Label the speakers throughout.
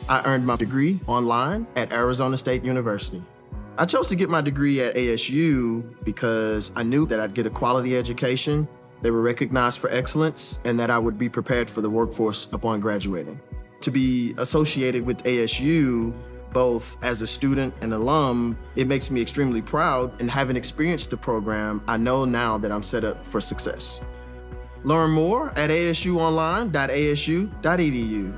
Speaker 1: I earned my degree online at Arizona State University. I chose to get my degree at ASU because I knew that I'd get a quality education, they were recognized for excellence, and that I would be prepared for the workforce upon graduating. To be associated with ASU, both as a student and alum, it makes me extremely proud, and having experienced the program, I know now that I'm set up for success. Learn more at asuonline.asu.edu.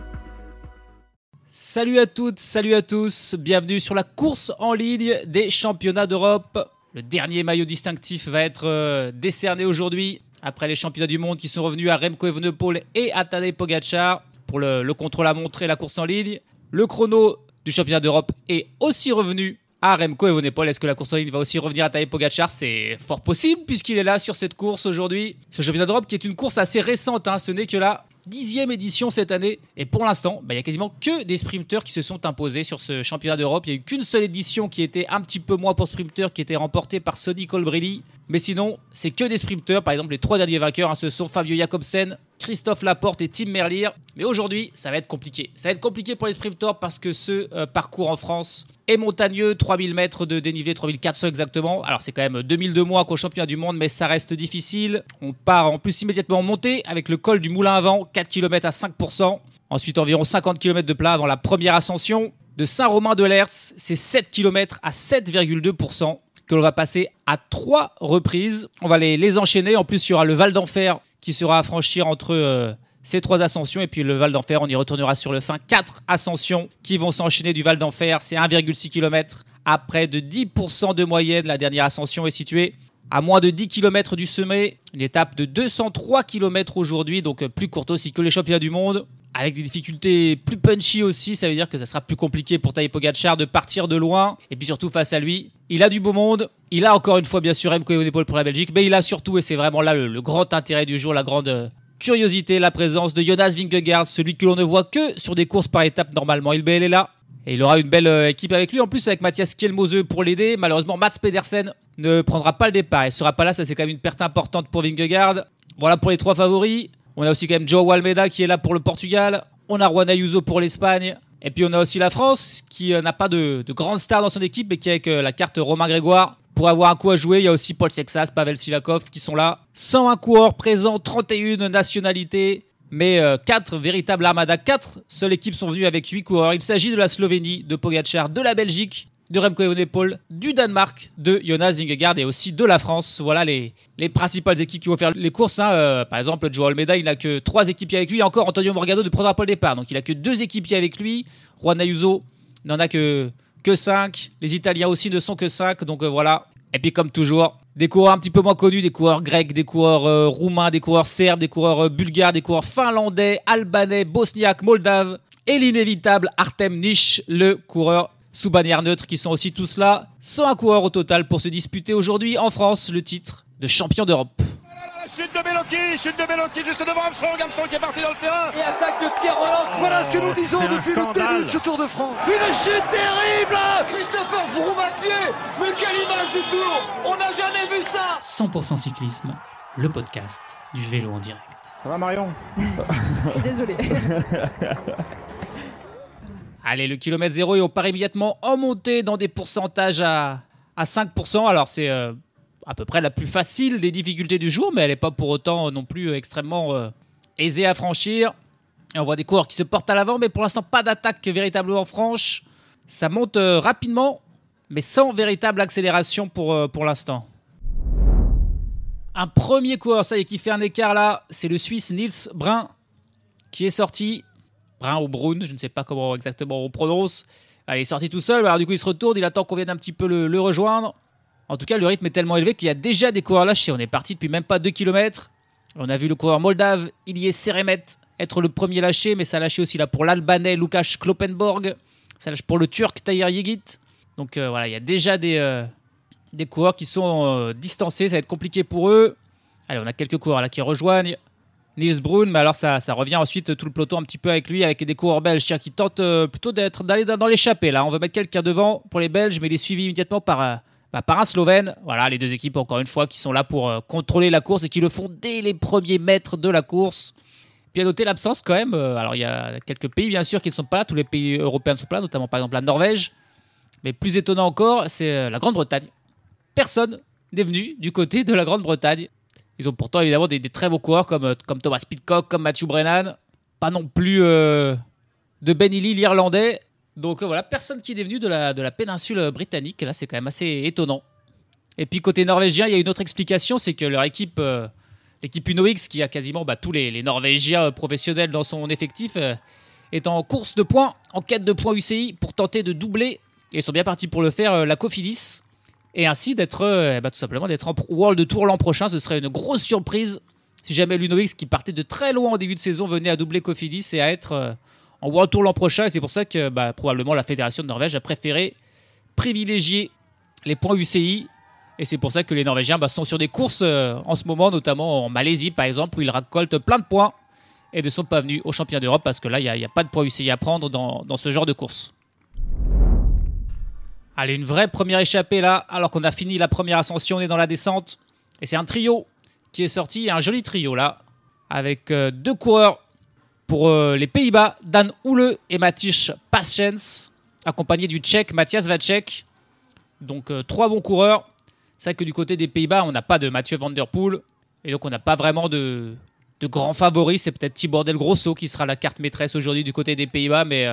Speaker 2: Salut à toutes, salut à tous, bienvenue sur la course en ligne des championnats d'Europe. Le dernier maillot distinctif va être décerné aujourd'hui, après les championnats du monde qui sont revenus à Remco Evenepoel et à Tadej Pogačar pour le contre-la-montre et la course en ligne. Le chrono du championnat d'Europe est aussi revenu à Remco Evenepoel. Est-ce que la course en ligne va aussi revenir à Tadej Pogačar? C'est fort possible puisqu'il est là sur cette course aujourd'hui. Ce championnat d'Europe qui est une course assez récente, ce n'est que la 10e édition cette année. Et pour l'instant, il n'y a quasiment que des sprinteurs qui se sont imposés sur ce championnat d'Europe. Il n'y a eu qu'une seule édition qui était un petit peu moins pour sprinteurs, qui était remportée par Sonny Colbrelli. Mais sinon, c'est que des sprinteurs. Par exemple, les 3 derniers vainqueurs, ce sont Fabio Jakobsen, Christophe Laporte et Tim Merlier. Mais aujourd'hui, ça va être compliqué. Ça va être compliqué pour les sprinteurs parce que ce parcours en France est montagneux. 3000 mètres de dénivelé, 3400 exactement. Alors, c'est quand même 2000 de moins qu'au championnat du monde, mais ça reste difficile. On part en plus immédiatement en montée avec le col du Moulin à Vent, 4 km à 5%. Ensuite, environ 50 km de plat avant la première ascension. De Saint-Romain-de-Lertz, c'est 7 km à 7,2%. Que l'on va passer à 3 reprises. On va les enchaîner. En plus, il y aura le Val d'Enfer qui sera à franchir entre ces 3 ascensions. Et puis le Val d'Enfer, on y retournera sur le fin. 4 ascensions qui vont s'enchaîner du Val d'Enfer. C'est 1,6 km à près de 10% de moyenne. La dernière ascension est située à moins de 10 km du sommet. Une étape de 203 km aujourd'hui, donc plus courte aussi que les championnats du monde. Avec des difficultés plus punchy aussi, ça veut dire que ça sera plus compliqué pour Tadej Pogačar de partir de loin. Et puis surtout face à lui, il a du beau monde. Il a encore une fois bien sûr Remco Evenepoel pour la Belgique, mais il a surtout, et c'est vraiment là le grand intérêt du jour, la grande curiosité, la présence de Jonas Vingegaard, celui que l'on ne voit que sur des courses par étapes normalement. Il est là et il aura une belle équipe avec lui. En plus avec Mathias Kjelmose pour l'aider. Malheureusement, Mats Pedersen ne prendra pas le départ. Il ne sera pas là, ça c'est quand même une perte importante pour Vingegaard. Voilà pour les 3 favoris. On a aussi quand même Joao Almeida qui est là pour le Portugal. On a Juan Ayuso pour l'Espagne. Et puis on a aussi la France qui n'a pas de grande star dans son équipe mais qui avec la carte Romain Grégoire pour avoir un coup à jouer. Il y a aussi Paul Sexas, Pavel Sivakov qui sont là. 101 coureurs présents, 31 nationalités. Mais 4 véritables armadas. 4 seules équipes sont venues avec 8 coureurs. Il s'agit de la Slovénie, de Pogačar, de la Belgique, de Remco Evenepoel, du Danemark, de Jonas Vingegaard et aussi de la France. Voilà les principales équipes qui vont faire les courses. Par exemple, Joao Almeida, il n'a que 3 équipiers avec lui. Et encore, Antonio Morgado ne prendra pas le départ. Donc il n'a que 2 équipiers avec lui. Juan Ayuso n'en a que 5. Les Italiens aussi ne sont que 5. Donc voilà. Et puis comme toujours, des coureurs un petit peu moins connus, des coureurs grecs, des coureurs roumains, des coureurs serbes, des coureurs bulgares, des coureurs finlandais, albanais, bosniaques, moldaves. Et l'inévitable Artem Nish, le coureur sous bannière neutre qui sont aussi tous là. 101 coureurs au total pour se disputer aujourd'hui en France le titre de champion d'Europe.
Speaker 3: Chute de Bellocchi juste devant Armstrong qui est parti dans le terrain.
Speaker 4: Et attaque de Pierre Roland.
Speaker 5: Voilà ce que nous disons depuis le début de ce Tour de France. Une chute terrible.
Speaker 4: Christopher Froome à pied. Mais quelle image du Tour. On n'a jamais vu ça.
Speaker 2: 100% cyclisme, le podcast du vélo en direct.
Speaker 6: Ça va Marion?
Speaker 7: Désolé.
Speaker 2: Allez, le kilomètre 0 et on part immédiatement en montée dans des pourcentages à 5%. Alors c'est à peu près la plus facile des difficultés du jour, mais elle n'est pas pour autant non plus extrêmement aisée à franchir. Et on voit des coureurs qui se portent à l'avant, mais pour l'instant pas d'attaque véritablement franche. Ça monte rapidement, mais sans véritable accélération pour l'instant. Un premier coureur, ça y est, qui fait un écart là, c'est le Suisse Nils Brun qui est sorti. Brun ou Brun, je ne sais pas comment exactement on prononce. Allez, il est sorti tout seul, alors du coup il se retourne, il attend qu'on vienne un petit peu le rejoindre. En tout cas, le rythme est tellement élevé qu'il y a déjà des coureurs lâchés. On est parti depuis même pas 2 km. On a vu le coureur moldave, Ilie Seremet, être le premier lâché, mais ça a lâché aussi là pour l'Albanais Lukáš Kloppenborg. Ça lâche pour le Turc Tahir Yigit. Donc voilà, il y a déjà des coureurs qui sont distancés, ça va être compliqué pour eux. Allez, on a quelques coureurs là qui rejoignent Nils Brun, mais alors ça revient ensuite tout le peloton un petit peu avec lui, avec des coureurs belges qui tentent plutôt d'aller dans l'échappée. Là, on veut mettre quelqu'un devant pour les Belges, mais il est suivi immédiatement par un Slovène. Voilà, les deux équipes encore une fois qui sont là pour contrôler la course et qui le font dès les premiers mètres de la course. Puis à noter l'absence quand même. Alors il y a quelques pays bien sûr qui ne sont pas là. Tous les pays européens ne sont pas là, notamment par exemple la Norvège. Mais plus étonnant encore, c'est la Grande-Bretagne. Personne n'est venu du côté de la Grande-Bretagne. Ils ont pourtant évidemment des très beaux coureurs comme Thomas Pidcock, comme Matthew Brennan. Pas non plus de Ben Healy, l'Irlandais. Donc voilà, personne qui est venu de la péninsule britannique. Là, c'est quand même assez étonnant. Et puis côté norvégien, il y a une autre explication, c'est que leur équipe, l'équipe Uno X, qui a quasiment tous les Norvégiens professionnels dans son effectif, est en course de points, en quête de points UCI pour tenter de doubler. Et ils sont bien partis pour le faire, la Cofidis. Et ainsi d'être, tout simplement, d'être en World Tour l'an prochain. Ce serait une grosse surprise si jamais l'Uno X, qui partait de très loin en début de saison, venait à doubler Cofidis et à être en World Tour l'an prochain. Et c'est pour ça que probablement la Fédération de Norvège a préféré privilégier les points UCI. Et c'est pour ça que les Norvégiens sont sur des courses en ce moment, notamment en Malaisie par exemple, où ils récoltent plein de points et ne sont pas venus aux championnats d'Europe parce que là, il n'y a pas de points UCI à prendre dans ce genre de course. Allez, une vraie première échappée là, alors qu'on a fini la première ascension, on est dans la descente. Et c'est un trio qui est sorti, un joli trio là, avec deux coureurs pour les Pays-Bas, Dan Houle et Mathias Passchens, accompagnés du Tchèque Matthias Vacek. Donc trois bons coureurs. C'est vrai que du côté des Pays-Bas, on n'a pas de Mathieu Van Der Poel. Et donc on n'a pas vraiment de grands favoris. C'est peut-être Tibor Del Grosso qui sera la carte maîtresse aujourd'hui du côté des Pays-Bas. Mais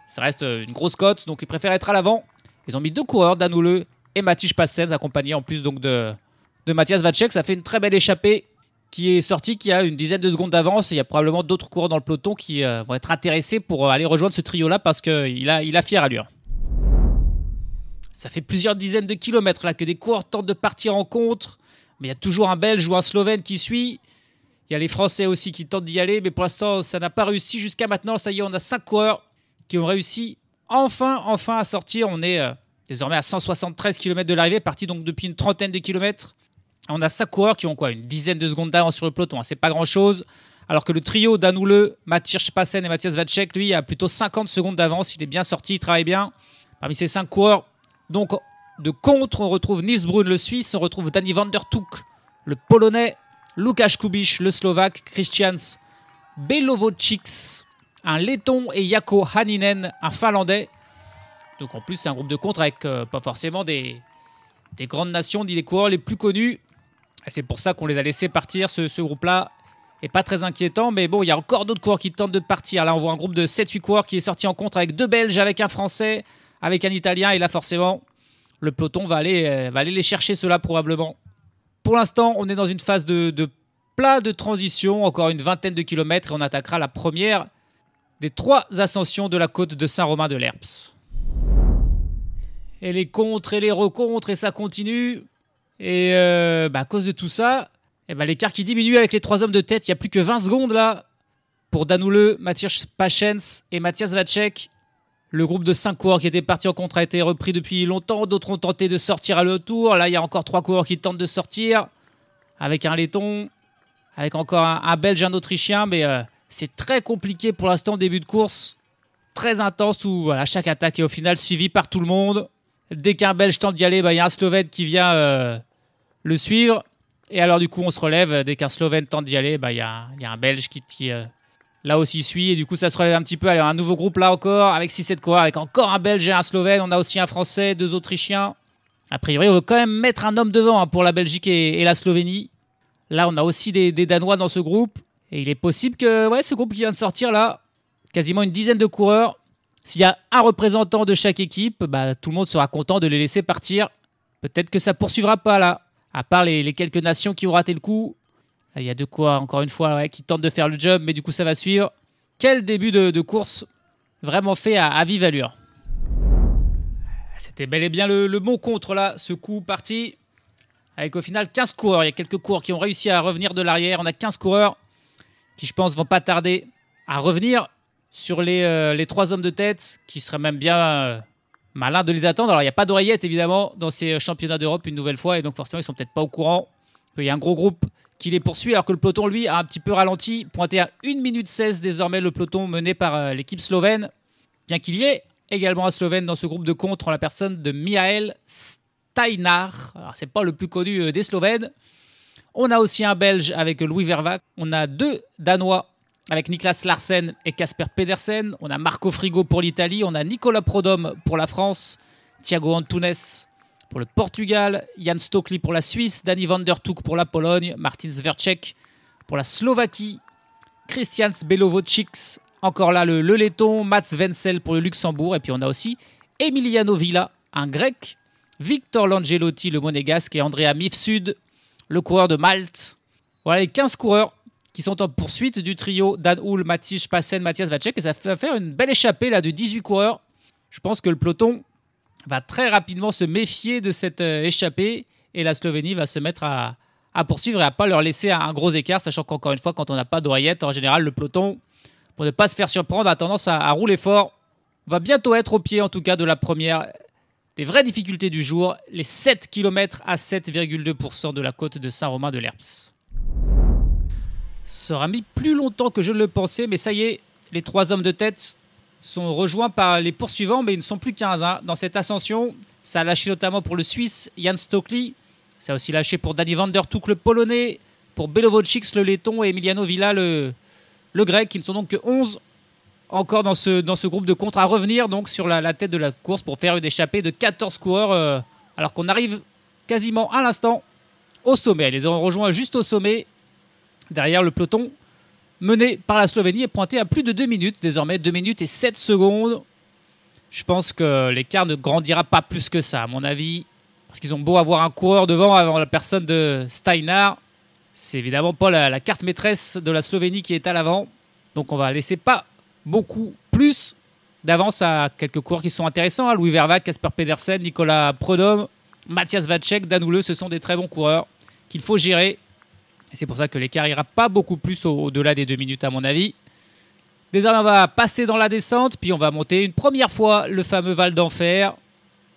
Speaker 2: ça reste une grosse cote. Donc ils préfèrent être à l'avant. Ils ont mis deux coureurs, Dan Houle et Matthias Passchens, accompagnés en plus donc de Matthias Vacek. Ça fait une très belle échappée qui est sortie, qui a une dizaine de secondes d'avance. Et il y a probablement d'autres coureurs dans le peloton qui vont être intéressés pour aller rejoindre ce trio-là parce qu'il a fière allure. Ça fait plusieurs dizaines de kilomètres là que des coureurs tentent de partir en contre. Mais il y a toujours un Belge ou un Slovène qui suit. Il y a les Français aussi qui tentent d'y aller. Mais pour l'instant, ça n'a pas réussi jusqu'à maintenant. Ça y est, on a 5 coureurs qui ont réussi enfin à sortir. On est désormais à 173 km de l'arrivée, parti donc depuis une trentaine de kilomètres. On a 5 coureurs qui ont une dizaine de secondes d'avance sur le peloton. C'est pas grand-chose. Alors que le trio Dan Houle, Matthias Passchens et Matthias Vacek, lui, a plutôt 50 secondes d'avance. Il est bien sorti, il travaille bien. Parmi ces 5 coureurs, donc de contre, on retrouve Nils Brun, le Suisse, on retrouve Danny van der Toek, le Polonais, Łukasz Kubis, le Slovaque, Christians Belovovics, un Letton et Jaakko Hänninen, un Finlandais. Donc en plus, c'est un groupe de contre avec pas forcément des grandes nations, ni des coureurs les plus connus. Et c'est pour ça qu'on les a laissés partir, ce groupe-là. Et pas très inquiétant, mais bon, il y a encore d'autres coureurs qui tentent de partir. Là, on voit un groupe de 7-8 coureurs qui est sorti en contre avec 2 Belges, avec un Français, avec un Italien. Et là, forcément, le peloton va aller les chercher, ceux-là, probablement. Pour l'instant, on est dans une phase de plat de transition, encore une vingtaine de kilomètres, et on attaquera la première des 3 ascensions de la côte de Saint-Romain-de-Lerps. Et les contres et les recontres, et ça continue. Et à cause de tout ça, l'écart qui diminue avec les 3 hommes de tête. Il n'y a plus que 20 secondes là pour Dan Houle, Matthias Passchens et Matthias Vacek. Le groupe de 5 coureurs qui étaient partis en contre a été repris depuis longtemps. D'autres ont tenté de sortir à leur tour. Là, il y a encore 3 coureurs qui tentent de sortir. Avec un Letton, avec encore un Belge et un Autrichien. Mais c'est très compliqué pour l'instant, début de course. Très intense où chaque attaque est au final suivie par tout le monde. Dès qu'un Belge tente d'y aller, il y a un Slovène qui vient le suivre. Et alors du coup, on se relève. Dès qu'un Slovène tente d'y aller, il y a un Belge qui là aussi suit. Et du coup, ça se relève un petit peu. Allez, un nouveau groupe là encore, avec 6-7 coureurs, avec encore un Belge et un Slovène. On a aussi un Français, 2 Autrichiens. A priori, on veut quand même mettre un homme devant pour la Belgique et la Slovénie. Là, on a aussi des Danois dans ce groupe. Et il est possible que ce groupe qui vient de sortir là, quasiment une dizaine de coureurs, s'il y a un représentant de chaque équipe, tout le monde sera content de les laisser partir. Peut-être que ça ne poursuivra pas là. À part les quelques nations qui ont raté le coup. Il y a de quoi, encore une fois, qui tentent de faire le job, mais du coup, ça va suivre. Quel début de course vraiment fait à vive allure. C'était bel et bien le bon contre, là, ce coup parti. Avec au final 15 coureurs. Il y a quelques coureurs qui ont réussi à revenir de l'arrière. On a 15 coureurs qui, je pense, vont pas tarder à revenir sur les 3 hommes de tête, qui seraient même bien malins de les attendre. Alors, il n'y a pas d'oreillette, évidemment, dans ces championnats d'Europe, une nouvelle fois, et donc forcément, ils sont peut-être pas au courant qu'il y a un gros groupe qui les poursuit, alors que le peloton, lui, a un petit peu ralenti, pointé à 1 minute 16 désormais le peloton mené par l'équipe slovène, bien qu'il y ait également un Slovène dans ce groupe de contre en la personne de Michael Steinar. Alors, c'est pas le plus connu des Slovènes. On a aussi un Belge avec Louis Vervac. On a 2 Danois avec Niklas Larsen et Casper Pedersen. On a Marco Frigo pour l'Italie, on a Nicolas Prodhomme pour la France, Thiago Antunes pour le Portugal, Jan Stokely pour la Suisse, Dani van der Toek pour la Pologne, Martin Zverček pour la Slovaquie, Christian Belovovic, encore là le letton, Mats Wenzel pour le Luxembourg, et puis on a aussi Emiliano Villa, un grec, Victor Langelotti, le monégasque, et Andrea Mifsud, le coureur de Malte. Voilà les 15 coureurs qui sont en poursuite du trio Dan Uhl, Matej Passen, Matthias Vacek, et ça va faire une belle échappée là de 18 coureurs. Je pense que le peloton va très rapidement se méfier de cette échappée, et la Slovénie va se mettre à poursuivre et à ne pas leur laisser un gros écart, sachant qu'encore une fois, quand on n'a pas d'oreillette, en général, le peloton, pour ne pas se faire surprendre, a tendance à rouler fort. On va bientôt être au pied, en tout cas, de la première des vraies difficultés du jour, les 7 km à 7,2% de la côte de Saint-Romain-de-Lerps. Ça aura mis plus longtemps que je ne le pensais, mais ça y est, les 3 hommes de tête sont rejoints par les poursuivants, mais ils ne sont plus 15. Dans cette ascension, ça a lâché notamment pour le Suisse Jan Stokely, ça a aussi lâché pour Dani van der Toek, le Polonais, pour Belovovic, le letton, et Emiliano Villa, le grec, qui ne sont donc que 11 encore dans ce groupe de contre à revenir donc sur la tête de la course pour faire une échappée de 14 coureurs, alors qu'on arrive quasiment à l'instant au sommet. Ils les ont rejoints juste au sommet. Derrière, le peloton mené par la Slovénie est pointé à plus de 2 minutes, désormais 2 minutes et 7 secondes. Je pense que l'écart ne grandira pas plus que ça, à mon avis, parce qu'ils ont beau avoir un coureur devant avant la personne de Steinar. C'est évidemment pas la carte maîtresse de la Slovénie qui est à l'avant. Donc on va laisser pas beaucoup plus d'avance à quelques coureurs qui sont intéressants. Louis Vervac, Casper Pedersen, Nicolas Prodhomme, Matthias Vacek, Dan Uhle, ce sont des très bons coureurs qu'il faut gérer. Et c'est pour ça que l'écart ira pas beaucoup plus au-delà des 2 minutes à mon avis. Désormais, on va passer dans la descente, puis on va monter une première fois le fameux Val d'Enfer,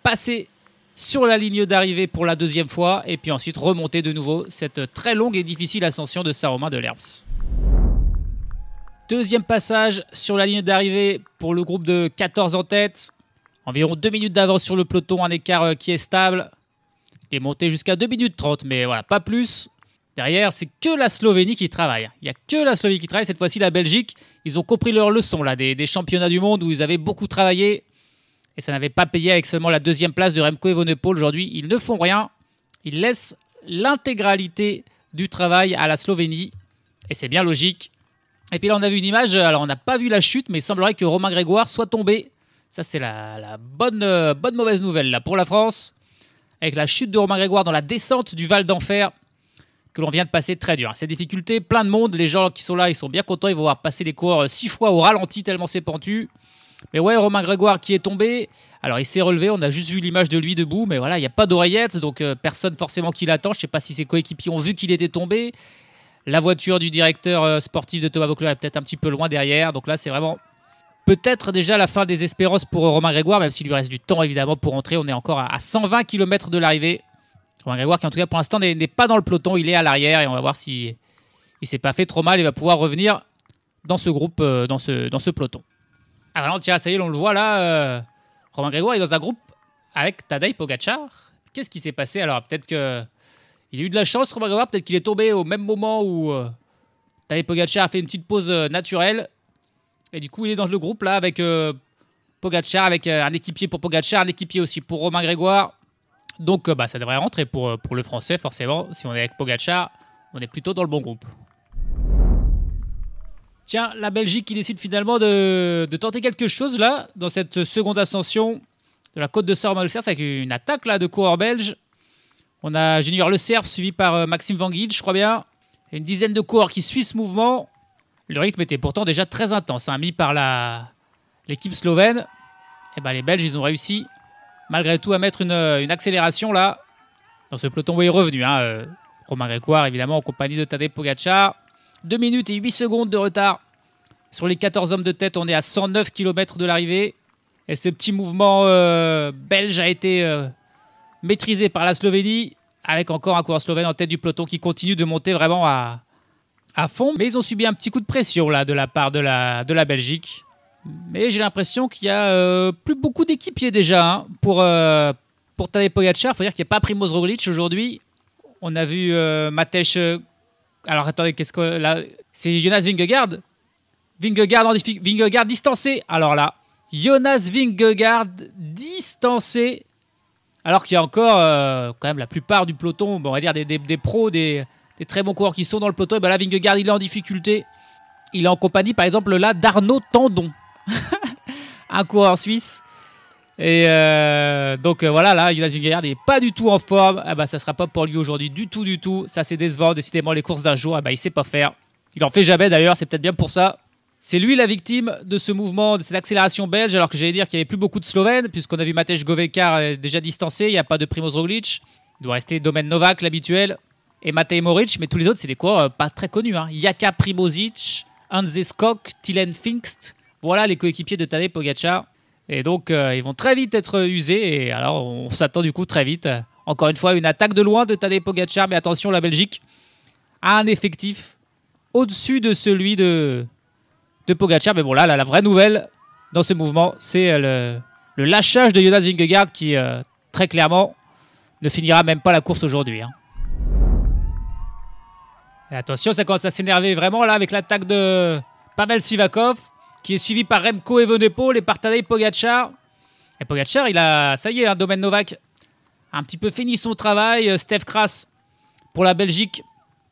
Speaker 2: passer sur la ligne d'arrivée pour la 2e fois, et puis ensuite remonter de nouveau cette très longue et difficile ascension de Saint-Romain-de-Lerps. 2e passage sur la ligne d'arrivée pour le groupe de 14 en tête. Environ 2 minutes d'avance sur le peloton, un écart qui est stable. Il est monté jusqu'à 2 minutes 30, mais voilà, pas plus. Derrière, c'est que la Slovénie qui travaille. Il n'y a que la Slovénie qui travaille. Cette fois-ci, la Belgique, ils ont compris leur leçon là, des championnats du monde où ils avaient beaucoup travaillé. Et ça n'avait pas payé avec seulement la 2e place de Remco Evenepoel. Aujourd'hui, ils ne font rien. Ils laissent l'intégralité du travail à la Slovénie. Et c'est bien logique. Et puis là, on a vu une image. Alors, on n'a pas vu la chute, mais il semblerait que Romain Grégoire soit tombé. Ça, c'est la bonne mauvaise nouvelle là, pour la France. Avec la chute de Romain Grégoire dans la descente du Val d'Enfer, que l'on vient de passer très dur. Ces difficultés, plein de monde. Les gens qui sont là, ils sont bien contents. Ils vont voir passer les coureurs 6 fois au ralenti tellement c'est pentu. Mais ouais, Romain Grégoire qui est tombé. Alors, il s'est relevé. On a juste vu l'image de lui debout. Mais voilà, il n'y a pas d'oreillette. Donc, personne forcément qui l'attend. Je ne sais pas si ses coéquipiers ont vu qu'il était tombé. La voiture du directeur sportif de Thomas Voeckler est peut-être un petit peu loin derrière. Donc là, c'est vraiment peut-être déjà la fin des espérances pour Romain Grégoire, même s'il lui reste du temps évidemment pour rentrer. On est encore à 120 km de l'arrivée. Romain Grégoire qui en tout cas pour l'instant n'est pas dans le peloton. Il est à l'arrière et on va voir s'il ne s'est pas fait trop mal. Il va pouvoir revenir dans ce groupe, dans ce peloton. Ah voilà, tiens, ça y est, on le voit là. Romain Grégoire est dans un groupe avec Tadej Pogačar. Qu'est-ce qui s'est passé? Alors peut-être que il a eu de la chance, Romain Grégoire. Peut-être qu'il est tombé au même moment où Tadej Pogačar a fait une petite pause naturelle. Et du coup, il est dans le groupe là avec Pogačar, avec un équipier pour Pogačar, un équipier aussi pour Romain Grégoire. Donc ça devrait rentrer pour le Français, forcément. Si on est avec Pogačar, on est plutôt dans le bon groupe. Tiens, la Belgique qui décide finalement de tenter quelque chose là, dans cette seconde ascension de la côte de Saint-Romain-de-Lerps, avec une attaque là de coureurs belges. On a Junior Le Cerf suivi par Maxime Van Giel, je crois bien. Et une dizaine de coureurs qui suivent ce mouvement. Le rythme était pourtant déjà très intense, mis par l'équipe slovène. Et les Belges, ils ont réussi malgré tout à mettre une accélération là. Dans ce peloton où il est revenu. Romain Grégoire, évidemment, en compagnie de Tadej Pogačar. 2 minutes et 8 secondes de retard. Sur les 14 hommes de tête, on est à 109 km de l'arrivée. Et ce petit mouvement belge a été maîtrisé par la Slovénie, avec encore un coureur slovène en tête du peloton qui continue de monter vraiment à fond. Mais ils ont subi un petit coup de pression là, de la part de la Belgique. Mais j'ai l'impression qu'il y a plus beaucoup d'équipiers déjà pour Tadej Pogačar. Il faut dire qu'il n'y a pas Primož Roglič aujourd'hui. On a vu Matej... alors attendez, qu'est-ce que là, c'est Jonas Vingegaard Vingegaard distancé. Alors là, Jonas Vingegaard distancé. Alors qu'il y a encore quand même la plupart du peloton, bon, on va dire des pros, des très bons coureurs qui sont dans le peloton. Et ben là, Vingegaard, il est en difficulté. Il est en compagnie, par exemple, là, d'Arnaud Tandon. Un coureur suisse. Et donc voilà, là, Jonas Vingegaard n'est pas du tout en forme. Ah bah, ça ne sera pas pour lui aujourd'hui du tout. Ça, c'est décevant. Décidément, les courses d'un jour, ah bah, il ne sait pas faire. Il en fait jamais d'ailleurs, c'est peut-être bien pour ça. C'est lui la victime de ce mouvement, de cette accélération belge, alors que j'allais dire qu'il n'y avait plus beaucoup de Slovènes, puisqu'on a vu Matej Govekar déjà distancé, il n'y a pas de Primoz Roglic. Il doit rester Domen Novak, l'habituel, et Matej Moric, mais tous les autres, c'est des coureurs pas très connus. Hein. Jaka Primozic, Hanze Skok, Tilen Finkst, voilà les coéquipiers de Tadej Pogačar. Et donc, ils vont très vite être usés, et alors on s'attend du coup très vite. Encore une fois, une attaque de loin de Tadej Pogačar, mais attention, la Belgique a un effectif au-dessus de celui de Pogačar. Mais bon, là, la vraie nouvelle dans ce mouvement, c'est le lâchage de Jonas Vingegaard qui, très clairement, ne finira même pas la course aujourd'hui. Hein. Et attention, ça commence à s'énerver vraiment là avec l'attaque de Pavel Sivakov qui est suivi par Remco Evenepoel et par Tadej Pogačar. Et Pogačar, il a, ça y est, Domen Novak a un petit peu fini son travail. Stef Kras, pour la Belgique,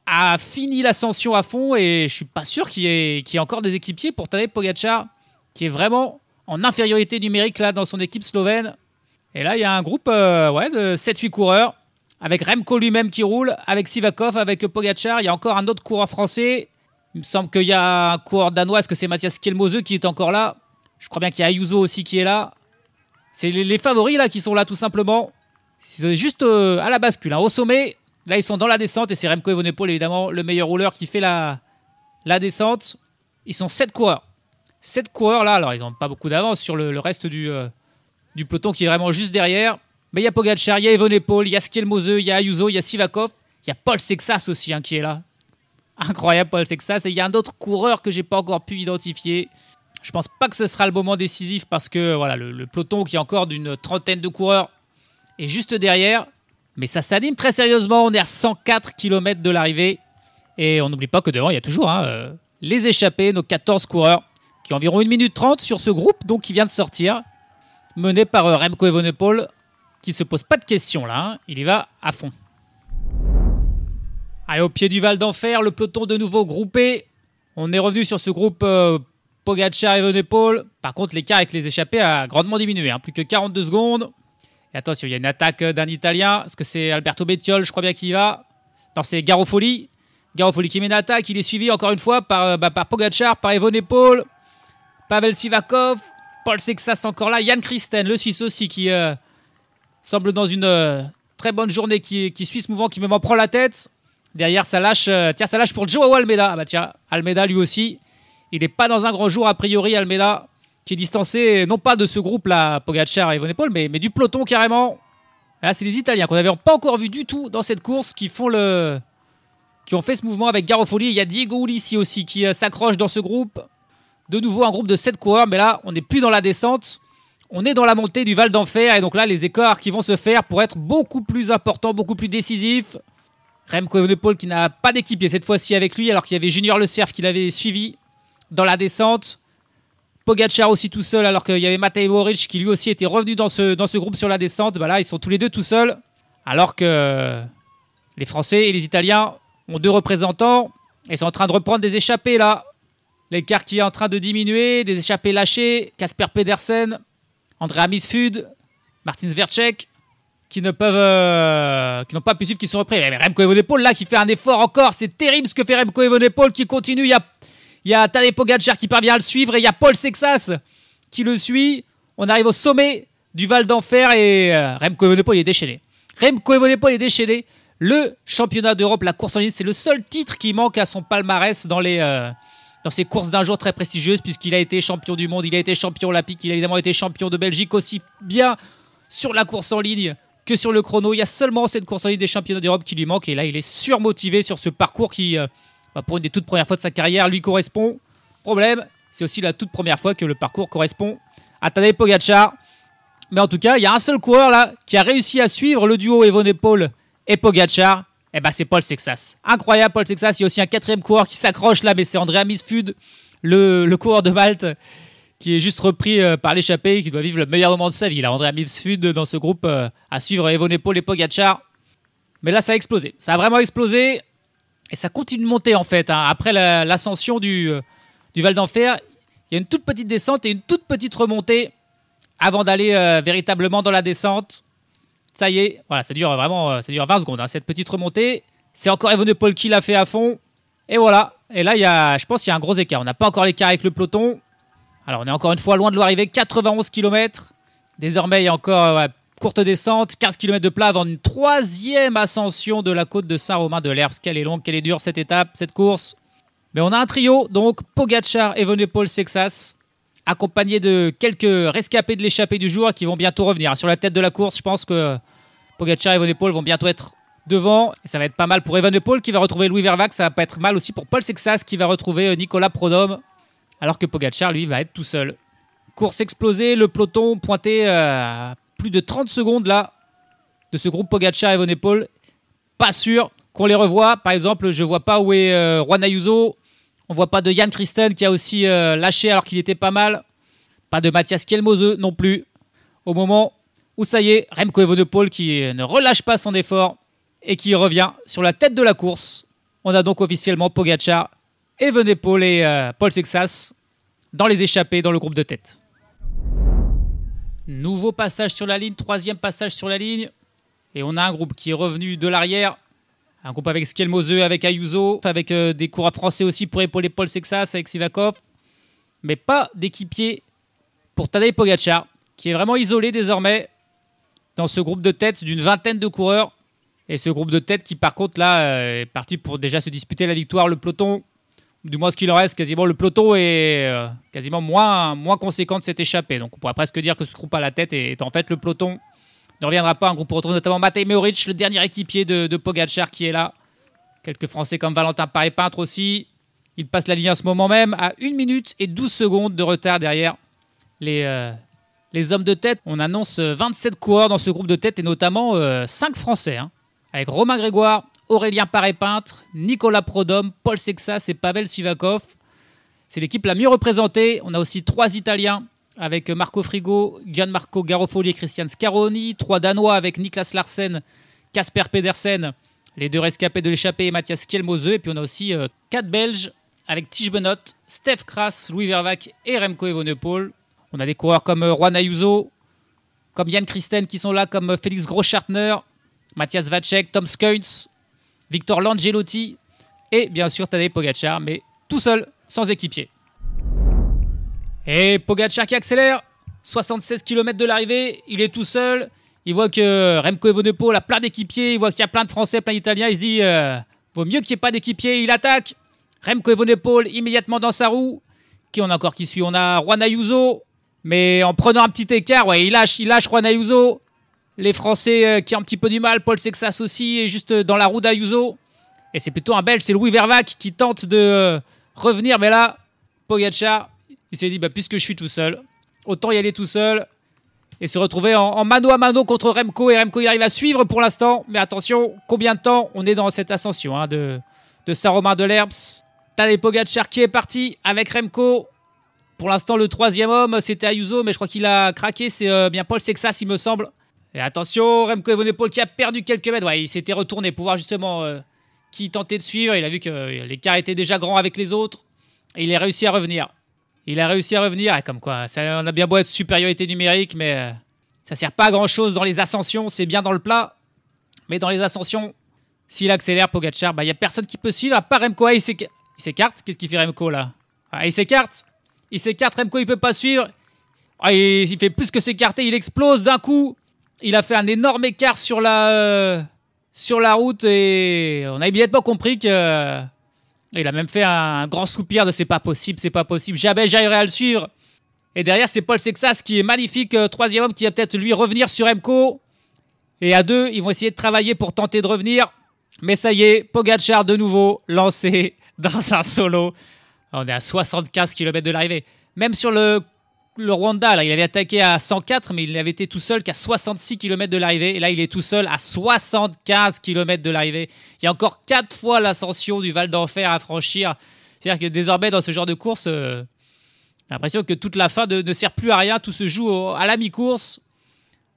Speaker 2: a fini l'ascension à fond et je suis pas sûr qu'il y ait encore des équipiers pour Tadej Pogačar qui est vraiment en infériorité numérique là dans son équipe slovène. Et là, il y a un groupe de 7-8 coureurs avec Remco lui-même qui roule, avec Sivakov, avec Pogačar. Il y a encore un autre coureur français. Il me semble qu'il y a un coureur danois. Est-ce que c'est Mathias Kjelmose qui est encore là? Je crois bien qu'il y a Ayuso aussi qui est là. C'est les favoris là qui sont là tout simplement. C'est juste à la bascule, hein, au sommet. Là, ils sont dans la descente et c'est Remco Evenepoel, évidemment, le meilleur rouleur qui fait la descente. Ils sont 7 coureurs. 7 coureurs là, alors ils n'ont pas beaucoup d'avance sur le reste du peloton qui est vraiment juste derrière. Mais il y a Pogačar, il y a Evenepoel, il y a Kjelmose, il y a Ayuso, il y a Sivakov. Il y a Paul Sexas aussi qui est là. Incroyable, Paul Sexas. Et il y a un autre coureur que je n'ai pas encore pu identifier. Je ne pense pas que ce sera le moment décisif parce que voilà, le peloton qui est encore d'une trentaine de coureurs est juste derrière. Mais ça s'anime très sérieusement. On est à 104 km de l'arrivée. Et on n'oublie pas que devant, il y a toujours les échappés, nos 14 coureurs, qui ont environ 1 minute 30 sur ce groupe donc, qui vient de sortir, mené par Remco Evenepoel, qui ne se pose pas de questions là. Hein. Il y va à fond. Allez, au pied du Val d'Enfer, le peloton de nouveau groupé. On est revenu sur ce groupe Pogačar et Evenepoel. Par contre, l'écart avec les échappés a grandement diminué. Hein. Plus que 42 secondes. Et attention, il y a une attaque d'un Italien. Est-ce que c'est Alberto Bettiol? Je crois bien qu'il y va. Non, c'est Garofoli. Garofoli qui met une attaque. Il est suivi encore une fois par Pogačar, par Evenepoel, Pavel Sivakov, Paul Sexas encore là. Jan Christen, le Suisse aussi, qui semble dans une très bonne journée, qui suit ce mouvement, qui me m'en prend la tête. Derrière, ça lâche, ça lâche pour Joao Almeida. Ah bah tiens, Almeida lui aussi. Il n'est pas dans un grand jour a priori, Almeida, qui est distancé, non pas de ce groupe-là, Pogačar et Evenepoel, mais du peloton carrément. Là, c'est les Italiens qu'on n'avait pas encore vu du tout dans cette course qui ont fait ce mouvement avec Garofoli. Il y a Diego Ulissi aussi qui s'accroche dans ce groupe. De nouveau, un groupe de 7 coureurs, mais là, on n'est plus dans la descente. On est dans la montée du Val d'Enfer. Et donc là, les écarts qui vont se faire pour être beaucoup plus importants, beaucoup plus décisifs. Remco Evenepoel qui n'a pas d'équipier cette fois-ci avec lui, alors qu'il y avait Junior Le Cerf qui l'avait suivi dans la descente. Pogačar aussi tout seul, alors qu'il y avait Matej Moric qui lui aussi était revenu dans ce groupe sur la descente. Bah là, ils sont tous les deux tout seuls, alors que les Français et les Italiens ont 2 représentants. Ils sont en train de reprendre des échappées là. L'écart qui est en train de diminuer, des échappées lâchées. Kasper Pedersen, Andrea Misfud, Martin Svercek, qui n'ont pas pu suivre, qui sont repris. Mais Remco Evenepoel là qui fait un effort encore. C'est terrible ce que fait Remco Evenepoel qui continue. Il y a Tadej Pogačar qui parvient à le suivre et il y a Paul Sexas qui le suit. On arrive au sommet du Val d'Enfer et Remco Evenepoel est déchaîné. Remco Evenepoel est déchaîné. Le championnat d'Europe, la course en ligne, c'est le seul titre qui manque à son palmarès dans ces courses d'un jour très prestigieuses, puisqu'il a été champion du monde, il a été champion olympique, il a évidemment été champion de Belgique aussi bien sur la course en ligne que sur le chrono. Il y a seulement cette course en ligne des championnats d'Europe qui lui manque et là il est surmotivé sur ce parcours qui, pour une des toutes premières fois de sa carrière, lui correspond. Problème, c'est aussi la toute première fois que le parcours correspond à Tadej Pogačar. Mais en tout cas, il y a un seul coureur là qui a réussi à suivre le duo Evenepoel et Pogačar. Et c'est Paul Sexas. Incroyable Paul Sexas. Il y a aussi un 4e coureur qui s'accroche là, mais c'est Andrea Misfud. le coureur de Malte qui est juste repris par l'échappée, qui doit vivre le meilleur moment de sa vie. Là, Andrea Milsfud dans ce groupe à suivre Evenepoel et Pogačar. Mais là, ça a explosé. Ça a vraiment explosé et ça continue de monter en fait. Hein. Après l'ascension du Val d'Enfer, il y a une toute petite descente et une toute petite remontée avant d'aller véritablement dans la descente. Ça y est, voilà, ça dure 20 secondes, hein, cette petite remontée. C'est encore Evenepoel qui l'a fait à fond. Et voilà. Et là, je pense qu'il y a un gros écart. On n'a pas encore l'écart avec le peloton. Alors, on est encore une fois loin de l'arrivée. 91 km. Désormais, il y a encore courte descente. 15 km de plat avant une troisième ascension de la côte de Saint-Romain-de-Lerps. Qu'elle est longue, qu'elle est dure cette étape, cette course. Mais on a un trio. Donc, Pogačar, Evenepoel, Sexas, accompagné de quelques rescapés de l'échappée du jour qui vont bientôt revenir. Sur la tête de la course, je pense que Pogačar et Evenepoel vont bientôt être devant. Et ça va être pas mal pour Evenepoel qui va retrouver Louis Vervac. Ça va pas être mal aussi pour Paul Sexas qui va retrouver Nicolas Prodhomme. Alors que Pogačar, lui, va être tout seul. Course explosée, le peloton pointé à plus de 30 secondes là de ce groupe Pogačar et Evenepoel. Pas sûr qu'on les revoie. Par exemple, je vois pas où est Juan Ayuso. On voit pas de Jan Christen qui a aussi lâché alors qu'il était pas mal. Pas de Matthias Kjelmose non plus. Au moment où ça y est, Remco Evenepoel qui ne relâche pas son effort et qui revient sur la tête de la course. On a donc officiellement Pogačar, Evenepoel et Paul Sexas dans les échappées dans le groupe de tête. Nouveau passage sur la ligne, troisième passage sur la ligne. Et on a un groupe qui est revenu de l'arrière. Un groupe avec Kjelmose, avec Ayuso, avec des coureurs français aussi pour épauler Paul Sexas, avec Sivakov. Mais pas d'équipier pour Tadej Pogačar, qui est vraiment isolé désormais dans ce groupe de tête d'une vingtaine de coureurs. Et ce groupe de tête qui, par contre, là, est parti pour déjà se disputer la victoire. Le peloton, du moins ce qu'il en reste, quasiment le peloton est quasiment moins conséquent de cette échappée. Donc on pourrait presque dire que ce groupe à la tête est en fait le peloton. Ne reviendra pas. Un groupe pour retrouver notamment Matej Mohoric, le dernier équipier de Pogačar qui est là. Quelques Français comme Valentin Paré-Peintre aussi. Il passe la ligne en ce moment même à 1 minute et 12 secondes de retard derrière les hommes de tête. On annonce 27 coureurs dans ce groupe de tête et notamment 5 Français. Hein, avec Romain Grégoire, Aurélien Paré-Peintre, Nicolas Prodhomme, Paul Sexas et Pavel Sivakov. C'est l'équipe la mieux représentée. On a aussi 3 Italiens avec Marco Frigo, Gianmarco Garofoli et Christian Scaroni. 3 Danois avec Niklas Larsen, Casper Pedersen, les 2 rescapés de l'échappée et Matthias Kjelmose. Et puis on a aussi 4 Belges avec Tige Benoot, Stef Kras, Louis Vervac et Remco Evenepoel. On a des coureurs comme Juan Ayuso, comme Jan Christen qui sont là, comme Félix Großschartner, Matthias Vacek, Tom Skujns, Victor Langelotti et bien sûr Tadej Pogačar, mais tout seul, sans équipier. Et Pogačar qui accélère, 76 km de l'arrivée, il est tout seul. Il voit que Remco Evenepoel a plein d'équipiers, il voit qu'il y a plein de Français, plein d'Italiens. Il se dit, vaut mieux qu'il n'y ait pas d'équipier, il attaque. Remco Evenepoel immédiatement dans sa roue. Qui on a encore qui suit? On a Juan Ayuso, mais en prenant un petit écart, ouais, il lâche Juan Ayuso. Les Français qui ont un petit peu du mal, Paul Sexas aussi, est juste dans la roue d'Ayuso. Et c'est plutôt un Belge, c'est Louis Vervac qui tente de revenir. Mais là, Pogačar, il s'est dit, puisque je suis tout seul, autant y aller tout seul. Et se retrouver en mano à mano contre Remco. Et Remco, il arrive à suivre pour l'instant. Mais attention, combien de temps on est dans cette ascension de Saint-Romain-de-Lerps. Tadej Pogačar qui est parti avec Remco. Pour l'instant, le 3e homme, c'était Ayuso. Mais je crois qu'il a craqué. C'est bien Paul Sexas, il me semble. Et attention, Remco Evenepoel qui a perdu quelques mètres. Ouais, il s'était retourné pour voir justement qui tentait de suivre. Il a vu que l'écart était déjà grand avec les autres. Et il a réussi à revenir. Et comme quoi, on a bien beau être supériorité numérique, mais ça sert pas à grand chose dans les ascensions. C'est bien dans le plat, mais dans les ascensions, s'il accélère Pogačar, il n'y a personne qui peut suivre à part Remco. Il s'écarte. Qu'est-ce qu'il fait Remco là? Il s'écarte. Remco il peut pas suivre. Il fait plus que s'écarter. Il explose d'un coup. Il a fait un énorme écart sur la route et on a immédiatement compris que. Il a même fait un grand soupir de c'est pas possible. Jamais j'arriverai à le suivre. Et derrière, c'est Paul Sexas qui est magnifique, 3e homme qui va peut-être lui revenir sur Remco. Et à 2, ils vont essayer de travailler pour tenter de revenir. Mais ça y est, Pogačar de nouveau lancé dans un solo. On est à 75 km de l'arrivée. Même sur le Rwanda, là, il avait attaqué à 104, mais il n'avait été tout seul qu'à 66 km de l'arrivée. Et là, il est tout seul à 75 km de l'arrivée. Il y a encore 4 fois l'ascension du Val d'Enfer à franchir C'est-à-dire que désormais, dans ce genre de course, j'ai l'impression que toute la fin ne sert plus à rien. Tout se joue à la mi-course.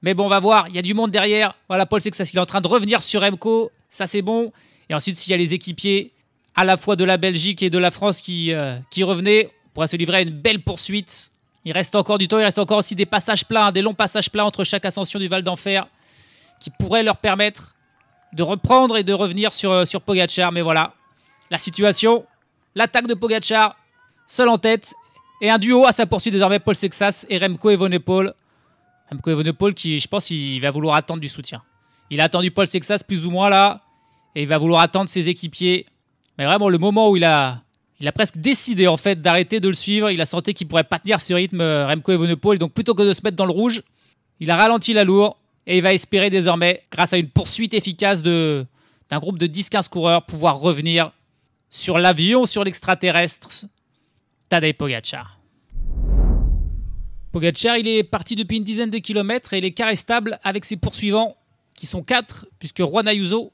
Speaker 2: Mais bon, on va voir. Il y a du monde derrière. Voilà, Paul Sexas, il est en train de revenir sur Remco. Ça, c'est bon. Et ensuite, s'il y a les équipiers, à la fois de la Belgique et de la France qui revenaient, on pourra se livrer à une belle poursuite. Il reste encore du temps. Il reste encore aussi des passages plats, des longs passages plats entre chaque ascension du Val d'Enfer qui pourraient leur permettre de reprendre et de revenir sur Pogacar. Mais voilà, la situation, l'attaque de Pogacar, seul en tête. Et un duo à sa poursuite désormais, Paul Sexas et Remco Evenepoel. Remco Evenepoel qui, je pense, il va vouloir attendre du soutien. Il a attendu Paul Sexas plus ou moins là. Et il va vouloir attendre ses équipiers. Mais vraiment, le moment où il a presque décidé en fait d'arrêter de le suivre, il a senti qu'il ne pourrait pas tenir ce rythme, Remco Evenepoel. Donc plutôt que de se mettre dans le rouge, il a ralenti l'allure. Et il va espérer désormais, grâce à une poursuite efficace d'un groupe de 10-15 coureurs, pouvoir revenir sur l'avion, sur l'extraterrestre, Tadej Pogacar. Pogacar, il est parti depuis une dizaine de kilomètres et l'écart est stable avec ses poursuivants, qui sont 4, puisque Juan Ayuso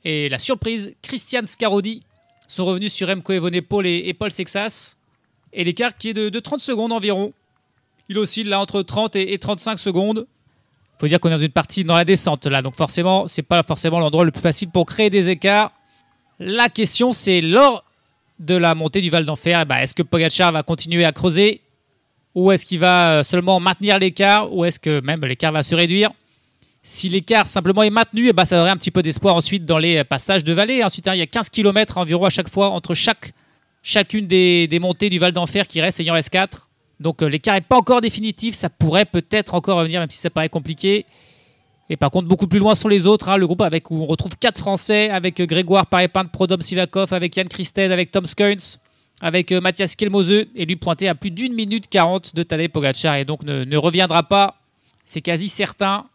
Speaker 2: et la surprise, Christian Scaroni, sont revenus sur Remco Evenepoel et Paul Sexas. Et l'écart qui est de 30 secondes environ. Il oscille là entre 30 et 35 secondes. Il faut dire qu'on est dans une partie dans la descente là, donc forcément, c'est pas forcément l'endroit le plus facile pour créer des écarts. La question, c'est lors de la montée du Val d'Enfer, est-ce que Pogacar va continuer à creuser ou est-ce qu'il va seulement maintenir l'écart ou est-ce que même l'écart va se réduire? Si l'écart simplement est maintenu, ça aurait un petit peu d'espoir ensuite dans les passages de vallée. Ensuite, il y a 15 km environ à chaque fois entre chacune des montées du Val d'Enfer qui reste, et il en reste 4. Donc l'écart n'est pas encore définitif, ça pourrait peut-être encore revenir, même si ça paraît compliqué. Et par contre, beaucoup plus loin sont les autres. Le groupe où on retrouve 4 Français, avec Grégoire Paré-Pinte, Prodom Sivakov, avec Yann Christen, avec Tom Skeuns, avec Mathias Kelmose, et lui pointé à plus d'1 minute 40 de Tadej Pogacar, et donc ne reviendra pas. C'est quasi certain.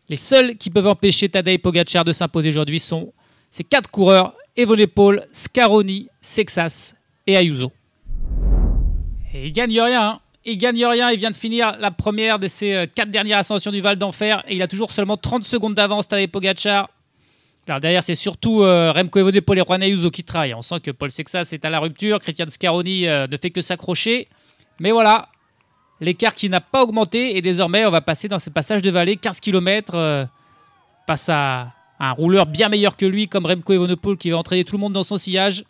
Speaker 2: Les seuls qui peuvent empêcher Tadej Pogacar de s'imposer aujourd'hui sont ces 4 coureurs, Evenepoel, Scaroni, Sexas et Ayuso. Et il gagne rien, Il gagne rien, il vient de finir la première de ses 4 dernières ascensions du Val d'Enfer et il a toujours seulement 30 secondes d'avance avec Pogacar. Alors derrière, c'est surtout Remco Evenepoel et Juan Ayuso qui travaillent. On sent que Paul Sexas est à la rupture, Christian Scaroni ne fait que s'accrocher. Mais voilà, l'écart qui n'a pas augmenté et désormais on va passer dans ce passage de vallée, 15 km face à un rouleur bien meilleur que lui comme Remco Evenepoel qui va entraîner tout le monde dans son sillage.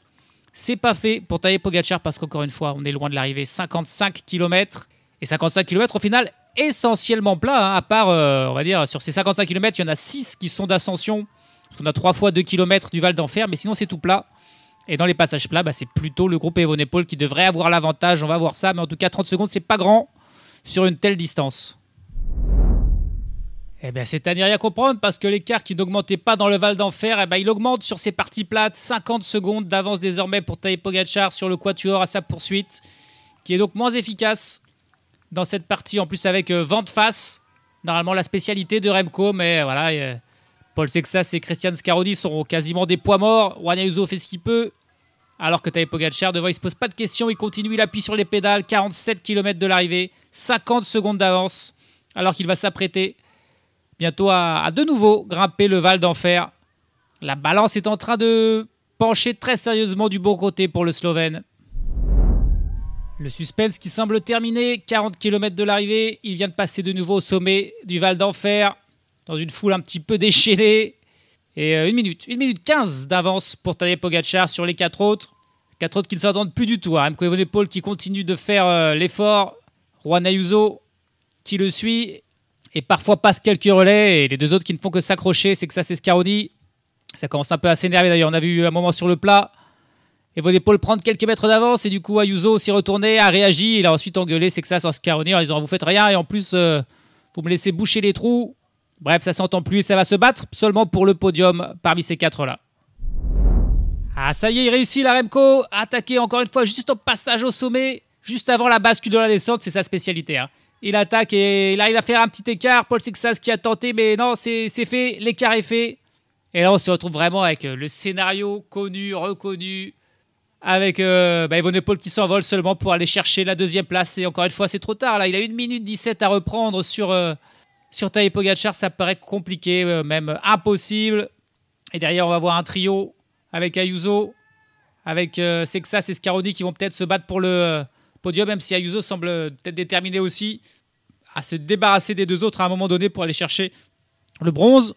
Speaker 2: C'est pas fait pour Tadej Pogacar parce qu'encore une fois, on est loin de l'arrivée. 55 km. Et 55 km au final, essentiellement plat. À part, on va dire, sur ces 55 km, il y en a 6 qui sont d'ascension. Parce qu'on a 3 fois 2 km du Val d'Enfer. Mais sinon, c'est tout plat. Et dans les passages plats, c'est plutôt le groupe Evenepoel qui devrait avoir l'avantage. On va voir ça. Mais en tout cas, 30 secondes, c'est pas grand sur une telle distance. Eh bien, c'est à n'y rien comprendre parce que l'écart qui n'augmentait pas dans le Val d'Enfer, il augmente sur ces parties plates. 50 secondes d'avance désormais pour Tadej Pogacar sur le quatuor à sa poursuite, qui est donc moins efficace dans cette partie, en plus avec vent de face. Normalement, la spécialité de Remco, mais voilà, Paul Sexas et Christian Scaroni sont quasiment des poids morts. Juan Ayuso fait ce qu'il peut, alors que Tadej Pogacar, devant, il ne se pose pas de questions, il continue, il appuie sur les pédales. 47 km de l'arrivée, 50 secondes d'avance, alors qu'il va s'apprêter bientôt à de nouveau grimper le Val d'Enfer. La balance est en train de pencher très sérieusement du bon côté pour le Slovène. Le suspense qui semble terminé. 40 km de l'arrivée. Il vient de passer de nouveau au sommet du Val d'Enfer dans une foule un petit peu déchaînée. Et 1 minute 15 d'avance pour Tadej Pogacar sur les 4 autres. 4 autres qui ne s'entendent plus du tout. Remco Evenepoel qui continue de faire l'effort. Juan Ayuso qui le suit. Et parfois passe quelques relais, et les 2 autres qui ne font que s'accrocher, c'est que ça c'est Scaroni. Ça commence un peu à s'énerver d'ailleurs, on a vu un moment sur le plat. Evenepoel prendre quelques mètres d'avance, et du coup Ayuso s'y retourné, a réagi, il a ensuite engueulé c'est que ça sur Scaroni en disant vous faites rien, et en plus vous me laissez boucher les trous. Bref, ça s'entend plus, et ça va se battre seulement pour le podium parmi ces 4-là. Ah ça y est, il réussit la Remco, à attaquer encore une fois juste au passage au sommet, juste avant la bascule de la descente, c'est sa spécialité. Il attaque et il arrive à faire un petit écart. Paul Sexas qui a tenté, mais non, c'est fait. L'écart est fait. Et là, on se retrouve vraiment avec le scénario connu, reconnu, avec Evenepoel qui s'envole seulement pour aller chercher la 2e place. Et encore une fois, c'est trop tard. Là, il a 1 minute 17 à reprendre sur Tadej Pogacar. Ça paraît compliqué, même impossible. Et derrière, on va voir un trio avec Ayuso, avec Sexas et Scaroni qui vont peut-être se battre pour le podium, même si Ayuso semble peut-être déterminé aussi à se débarrasser des deux autres à un moment donné pour aller chercher le bronze.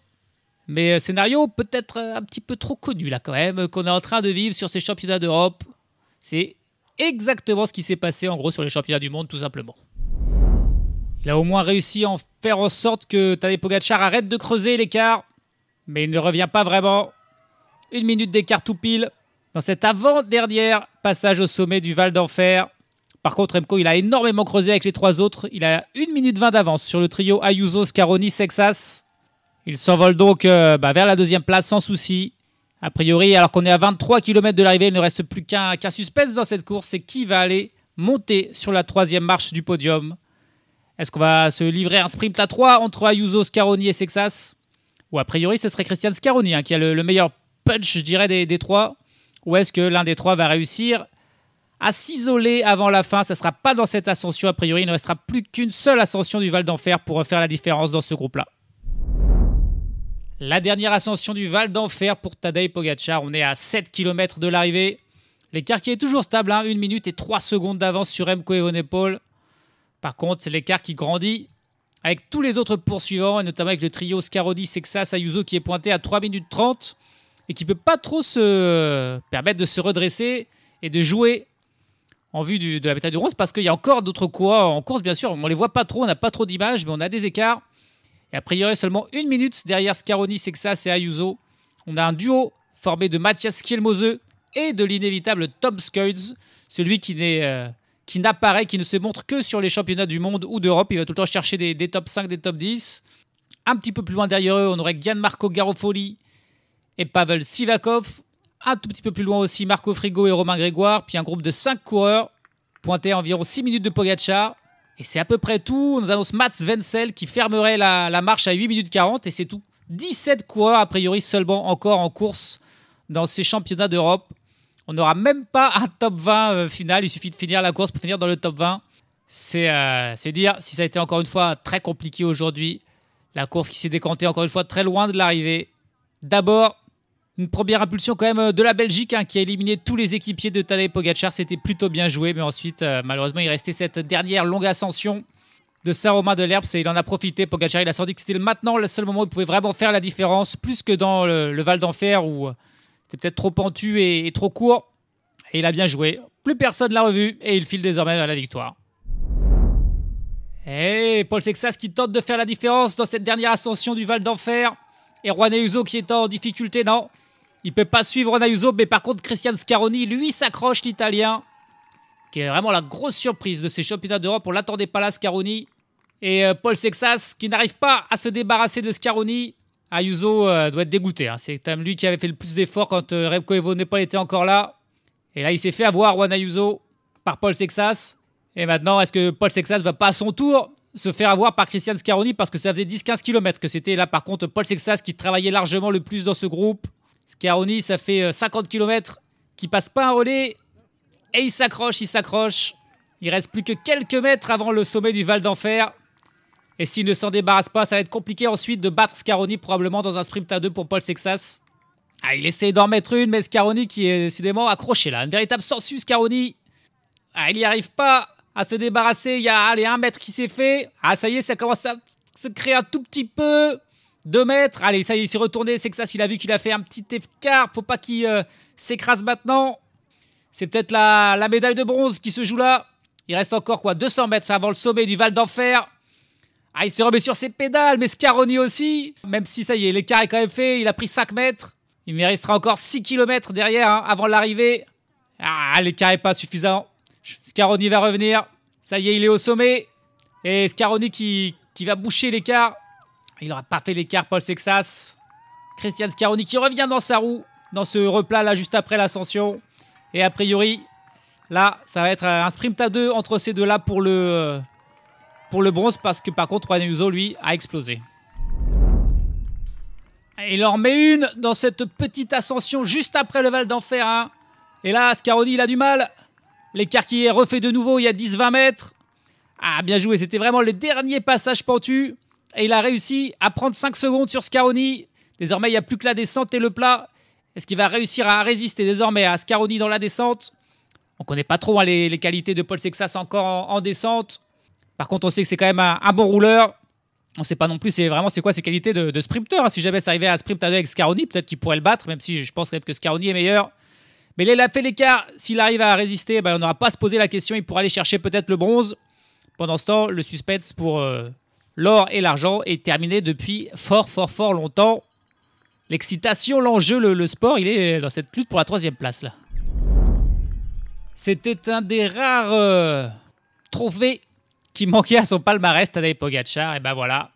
Speaker 2: Mais scénario peut-être un petit peu trop connu là quand même, qu'on est en train de vivre sur ces championnats d'Europe. C'est exactement ce qui s'est passé en gros sur les championnats du monde tout simplement. Il a au moins réussi à en faire en sorte que Tadej Pogačar arrête de creuser l'écart, mais il ne revient pas vraiment. 1 minute d'écart tout pile dans cet avant-dernier passage au sommet du Val d'Enfer. Par contre, Remco, il a énormément creusé avec les trois autres. Il a 1 minute 20 d'avance sur le trio Ayuso, Scaroni, Sexas. Il s'envole donc vers la deuxième place sans souci. A priori, alors qu'on est à 23 km de l'arrivée, il ne reste plus qu'un suspense dans cette course. C'est qui va aller monter sur la troisième marche du podium. Est-ce qu'on va se livrer un sprint à 3 entre Ayuso, Scaroni et Sexas? Ou a priori, ce serait Christian Scaroni qui a le meilleur punch, je dirais, des trois. Ou est-ce que l'un des trois va réussir à s'isoler avant la fin? Ça ne sera pas dans cette ascension. A priori, il ne restera plus qu'une seule ascension du Val d'Enfer pour refaire la différence dans ce groupe-là. La dernière ascension du Val d'Enfer pour Tadej Pogačar. On est à 7 km de l'arrivée. L'écart qui est toujours stable, 1 minute et 3 secondes d'avance sur Remco Evenepoel. Par contre, c'est l'écart qui grandit avec tous les autres poursuivants, et notamment avec le trio Scaroni, Sexas, Ayuso qui est pointé à 3 minutes 30 et qui ne peut pas trop se permettre de se redresser et de jouer en vue de la médaille de bronze parce qu'il y a encore d'autres coureurs en course, bien sûr. On ne les voit pas trop, on n'a pas trop d'images, mais on a des écarts. Et a priori, seulement 1 minute derrière Scaroni, Sexas et Ayuso. On a un duo formé de Matthias Kielmose et de l'inévitable Tom Skujz, celui qui n'apparaît, qui ne se montre que sur les championnats du monde ou d'Europe. Il va tout le temps chercher des top 5, des top 10. Un petit peu plus loin derrière eux, on aurait Gianmarco Garofoli et Pavel Sivakov. Un tout petit peu plus loin aussi, Marco Frigo et Romain Grégoire. Puis un groupe de 5 coureurs pointés à environ 6 minutes de Pogačar. Et c'est à peu près tout. On nous annonce Mats Wenzel qui fermerait la marche à 8 minutes 40. Et c'est tout. 17 coureurs a priori seulement encore en course dans ces championnats d'Europe. On n'aura même pas un top 20 final. Il suffit de finir la course pour finir dans le top 20. C'est dire si ça a été encore une fois très compliqué aujourd'hui. La course qui s'est décantée encore une fois très loin de l'arrivée. D'abord, une première impulsion quand même de la Belgique qui a éliminé tous les équipiers de Tadej Pogačar. C'était plutôt bien joué, mais ensuite, malheureusement, il restait cette dernière longue ascension de Saint-Romain-de-l'Herbst et il en a profité. Pogačar, il a senti que c'était maintenant le seul moment où il pouvait vraiment faire la différence, plus que dans le Val d'Enfer où c'était peut-être trop pentu et trop court. Et il a bien joué. Plus personne l'a revu et il file désormais à la victoire. Et Paul Sexas qui tente de faire la différence dans cette dernière ascension du Val d'Enfer. Et Juan Ayuso qui est en difficulté, non. Il ne peut pas suivre Juan Ayuso, mais par contre Christian Scaroni, lui, s'accroche, l'Italien, qui est vraiment la grosse surprise de ces championnats d'Europe. On ne l'attendait pas là, Scaroni. Et Paul Sexas qui n'arrive pas à se débarrasser de Scaroni. Ayuso doit être dégoûté. C'est quand même lui qui avait fait le plus d'efforts quand Remco Evenepoel était encore là. Et là, il s'est fait avoir, Juan Ayuso, par Paul Sexas. Et maintenant, est-ce que Paul Sexas va pas à son tour se faire avoir par Christian Scaroni parce que ça faisait 10-15 km que c'était là par contre Paul Sexas qui travaillait largement le plus dans ce groupe. Scaroni, ça fait 50 km qui passe pas un relais et il s'accroche. Il reste plus que quelques mètres avant le sommet du Val d'Enfer et s'il ne s'en débarrasse pas, ça va être compliqué ensuite de battre Scaroni probablement dans un sprint à 2 pour Paul Sexas. Il essaie d'en mettre une mais Scaroni qui est décidément accroché là, une véritable sangsue Scaroni. Il n'y arrive pas à se débarrasser, il y a 1 mètre qui s'est fait. Ça y est, ça commence à se créer un tout petit peu. 2 mètres. Allez, ça y est, il s'est retourné. Sexas, il a vu qu'il a fait un petit écart. Faut pas qu'il s'écrase maintenant. C'est peut-être la médaille de bronze qui se joue là. Il reste encore 200 mètres avant le sommet du Val d'Enfer. Il se remet sur ses pédales, mais Scaroni aussi. Même si ça y est, l'écart est quand même fait. Il a pris 5 mètres. Il me restera encore 6 km derrière avant l'arrivée. L'écart n'est pas suffisant. Scaroni va revenir. Ça y est, il est au sommet. Et Scaroni qui va boucher l'écart. Il n'aura pas fait l'écart, Paul Sexas. Christian Scaroni qui revient dans sa roue. Dans ce replat là, juste après l'ascension. Et a priori, là, ça va être un sprint à 2 entre ces deux-là pour le bronze. Parce que par contre, Juan Ayuso, lui, a explosé. Il en met une dans cette petite ascension juste après le Val d'Enfer. Et là, Scaroni, il a du mal. L'écart qui est refait de nouveau, il y a 10-20 mètres. Bien joué, c'était vraiment le dernier passage pentu. Et il a réussi à prendre 5 secondes sur Scaroni. Désormais, il n'y a plus que la descente et le plat. Est-ce qu'il va réussir à résister désormais à Scaroni dans la descente? On ne connaît pas trop les qualités de Paul Sexas encore en descente. Par contre, on sait que c'est quand même un bon rouleur. On ne sait pas non plus c'est quoi ses qualités de sprinter. Si jamais ça arrivait à sprint avec Scaroni, peut-être qu'il pourrait le battre, même si je pense quand même que Scaroni est meilleur. Mais là, il a fait l'écart. S'il arrive à résister, on n'aura pas à se poser la question. Il pourra aller chercher peut-être le bronze. Pendant ce temps, le suspense pour l'or et l'argent est terminé depuis fort longtemps. L'excitation, l'enjeu, le sport, il est dans cette lutte pour la 3e place là. C'était un des rares trophées qui manquait à son palmarès, Tadej Pogačar. Et voilà,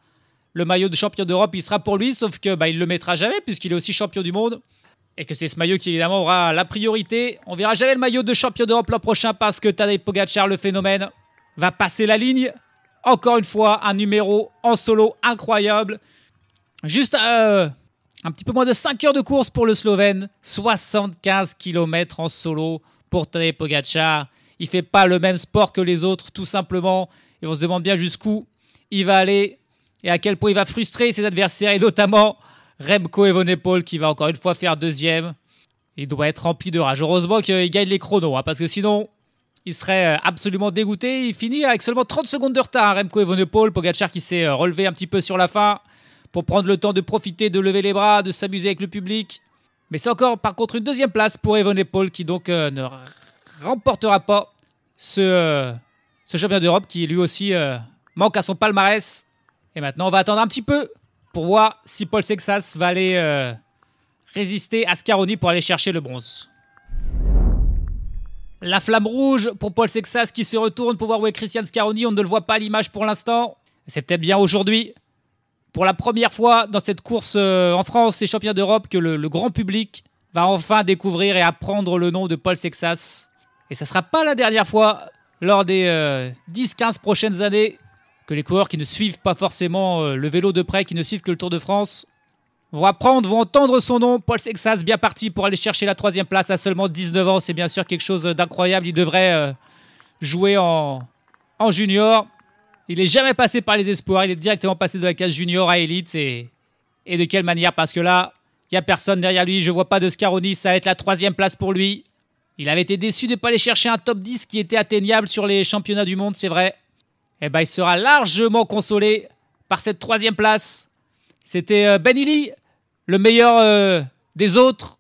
Speaker 2: le maillot de champion d'Europe, il sera pour lui, sauf que il le mettra jamais puisqu'il est aussi champion du monde. Et que c'est ce maillot qui évidemment aura la priorité. On verra jamais le maillot de champion d'Europe l'an prochain parce que Tadej Pogačar, le phénomène, va passer la ligne. Encore une fois, un numéro en solo incroyable. Juste un petit peu moins de 5 heures de course pour le Slovène. 75 km en solo pour Tadej Pogačar. Il ne fait pas le même sport que les autres, tout simplement. Et on se demande bien jusqu'où il va aller et à quel point il va frustrer ses adversaires, et notamment Remco Evenepoel qui va encore une fois faire 2e. Il doit être rempli de rage. Heureusement qu'il gagne les chronos, parce que sinon, il serait absolument dégoûté. Il finit avec seulement 30 secondes de retard, Remco Evenepoel. Pogačar qui s'est relevé un petit peu sur la fin pour prendre le temps de profiter, de lever les bras, de s'amuser avec le public. Mais c'est encore par contre une 2e place pour Evenepoel qui donc ne remportera pas ce championnat d'Europe qui lui aussi manque à son palmarès. Et maintenant on va attendre un petit peu pour voir si Paul Sexas va aller résister à Scaroni pour aller chercher le bronze. La flamme rouge pour Paul Sexas qui se retourne pour voir où est Christian Scaroni. On ne le voit pas à l'image pour l'instant. C'est peut-être bien aujourd'hui, pour la première fois dans cette course en France et championnat d'Europe, que le grand public va enfin découvrir et apprendre le nom de Paul Sexas. Et ça ne sera pas la dernière fois lors des 10-15 prochaines années que les coureurs qui ne suivent pas forcément le vélo de près, qui ne suivent que le Tour de France, vont entendre son nom. Paul Sexas, bien parti pour aller chercher la 3e place à seulement 19 ans. C'est bien sûr quelque chose d'incroyable. Il devrait jouer en junior. Il n'est jamais passé par les espoirs. Il est directement passé de la case junior à élite. Et de quelle manière? Parce que là, il n'y a personne derrière lui. Je ne vois pas de Scaroni. Ça va être la 3e place pour lui. Il avait été déçu de ne pas aller chercher un top 10 qui était atteignable sur les championnats du monde, c'est vrai. Il sera largement consolé par cette 3e place. C'était Ben Illy, le meilleur des autres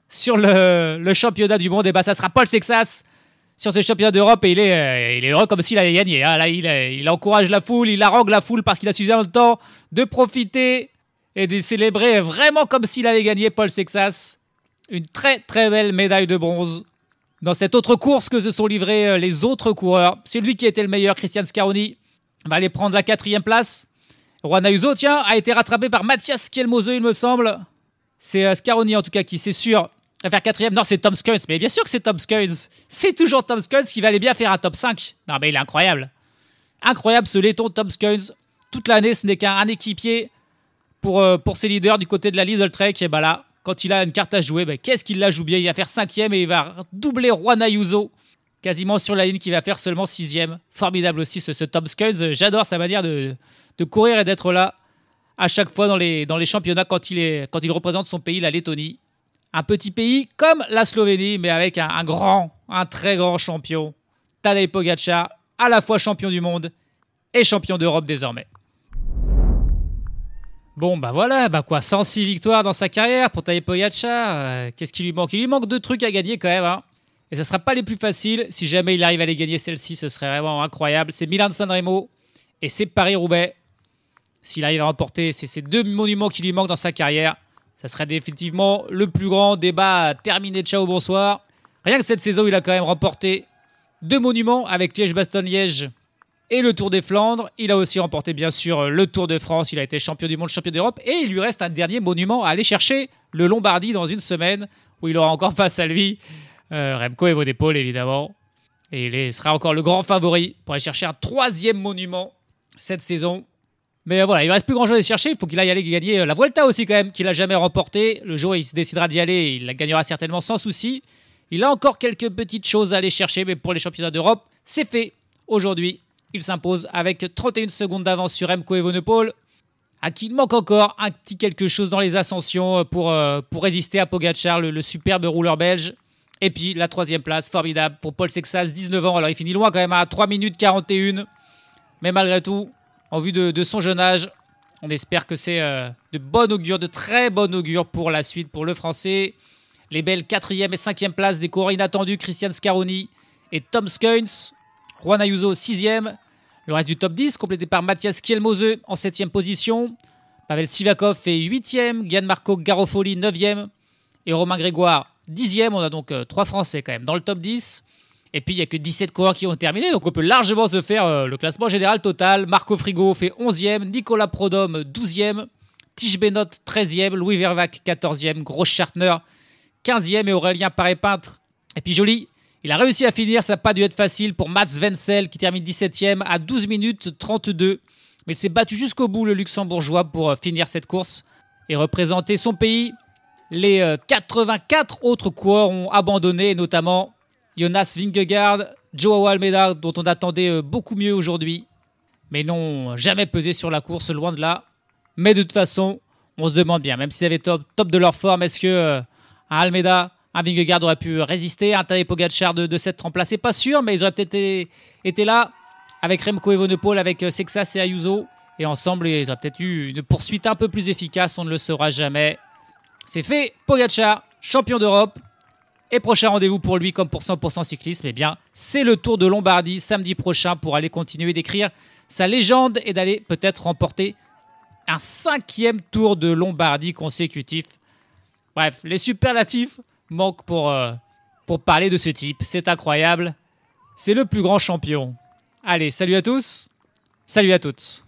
Speaker 2: sur le championnat du monde. Ça sera Paul Sexas sur ce championnat d'Europe. Et il est heureux comme s'il avait gagné. Là, il encourage la foule, il harangue la foule parce qu'il a suffisamment de temps de profiter et de célébrer vraiment comme s'il avait gagné, Paul Sexas. Une très très belle médaille de bronze dans cette autre course que se sont livrés les autres coureurs. C'est lui qui était le meilleur, Christian Scaroni. Va aller prendre la 4e place. Juan Ayuso, a été rattrapé par Mathias Kielmose, il me semble. C'est Scaroni en tout cas qui, c'est sûr, va faire 4e. Non, c'est Tom Skuns. Mais bien sûr que c'est Tom Skuns. C'est toujours Tom Skuns qui va aller bien faire un top 5. Non, mais il est incroyable. Incroyable ce laiton Tom Skuns. Toute l'année, ce n'est qu'un équipier pour ses leaders du côté de la Lidl Trek. Et là, quand il a une carte à jouer, qu'est-ce qu'il la joue bien. Il va faire 5e et il va doubler Juan Ayuso quasiment sur la ligne, qui va faire seulement 6e. Formidable aussi ce Tom Skuns. J'adore sa manière de courir et d'être là à chaque fois dans les championnats quand il représente son pays, la Lettonie. Un petit pays comme la Slovénie, mais avec un très grand champion, Tadej Pogačar, à la fois champion du monde et champion d'Europe désormais. Bon, voilà, 106 victoires dans sa carrière pour Tadej Pogačar. Qu'est-ce qui lui manque? Il lui manque 2 trucs à gagner quand même, Et ça ne sera pas les plus faciles. Si jamais il arrive à les gagner celle-ci, ce serait vraiment incroyable. C'est Milan-San Remo et c'est Paris-Roubaix. S'il arrive à remporter ces 2 monuments qui lui manquent dans sa carrière, ça serait définitivement le plus grand débat terminé. Ciao, bonsoir. Rien que cette saison, il a quand même remporté 2 monuments avec Liège-Bastogne-Liège et le Tour des Flandres. Il a aussi remporté bien sûr le Tour de France. Il a été champion du monde, champion d'Europe. Et il lui reste un dernier monument à aller chercher, le Lombardie, dans une semaine, où il aura encore face à lui Remco Evenepoel évidemment. Et il sera encore le grand favori pour aller chercher un 3e monument cette saison. Mais voilà, il ne reste plus grand chose à chercher. Il faut qu'il aille aller gagner la Vuelta aussi quand même, qu'il n'a jamais remporté. Le jour où il se décidera d'y aller, il la gagnera certainement sans souci. Il a encore quelques petites choses à aller chercher, mais pour les championnats d'Europe, c'est fait. Aujourd'hui, il s'impose avec 31 secondes d'avance sur Remco Evenepoel. à qui il manque encore un petit quelque chose dans les ascensions pour résister à Pogačar, le superbe rouleur belge. Et puis la 3e place, formidable pour Paul Sexas, 19 ans. Alors il finit loin quand même à 3 minutes 41. Mais malgré tout, en vue de son jeune âge, on espère que c'est de bon augure, de très bon augure pour la suite pour le Français. Les belles 4e et 5e places des coureurs inattendus, Christian Scaroni et Tom Skujns. Juan Ayuso 6e. Le reste du top 10, complété par Mathias Kielmose en 7e position. Pavel Sivakov est 8e. Gianmarco Garofoli 9e. Et Romain Grégoire 10e. On a donc 3 Français quand même dans le top 10. Et puis il n'y a que 17 coureurs qui ont terminé. Donc on peut largement se faire le classement général total. Marco Frigo fait 11e. Nicolas Prodhomme 12e. Tige Benoît 13e. Louis Vervac 14e. Gros Schartner 15e. Et Aurélien Paré-Peintre. Et puis joli. Il a réussi à finir, ça n'a pas dû être facile pour Mats Wenzel qui termine 17e à 12 minutes 32. Mais il s'est battu jusqu'au bout, le Luxembourgeois, pour finir cette course et représenter son pays. Les 84 autres coureurs ont abandonné, notamment Jonas Vingegaard, Joao Almeida, dont on attendait beaucoup mieux aujourd'hui, mais n'ont jamais pesé sur la course, loin de là. Mais de toute façon, on se demande bien, même s'ils avaient top de leur forme, est-ce que un Almeida, un Vingegaard aurait pu résister, un Tadej Pogačar de s'être remplacé, pas sûr, mais ils auraient peut-être été là avec Remco Evenepoel, avec Sexas et Ayuso, et ensemble, ils auraient peut-être eu une poursuite un peu plus efficace, on ne le saura jamais. C'est fait, Pogačar, champion d'Europe, et prochain rendez-vous pour lui, comme pour 100% cyclisme, eh bien, c'est le Tour de Lombardie, samedi prochain, pour aller continuer d'écrire sa légende et d'aller peut-être remporter un 5e Tour de Lombardie consécutif. Bref, les superlatifs manquent pour parler de ce type. C'est incroyable. C'est le plus grand champion. Allez, salut à tous. Salut à toutes.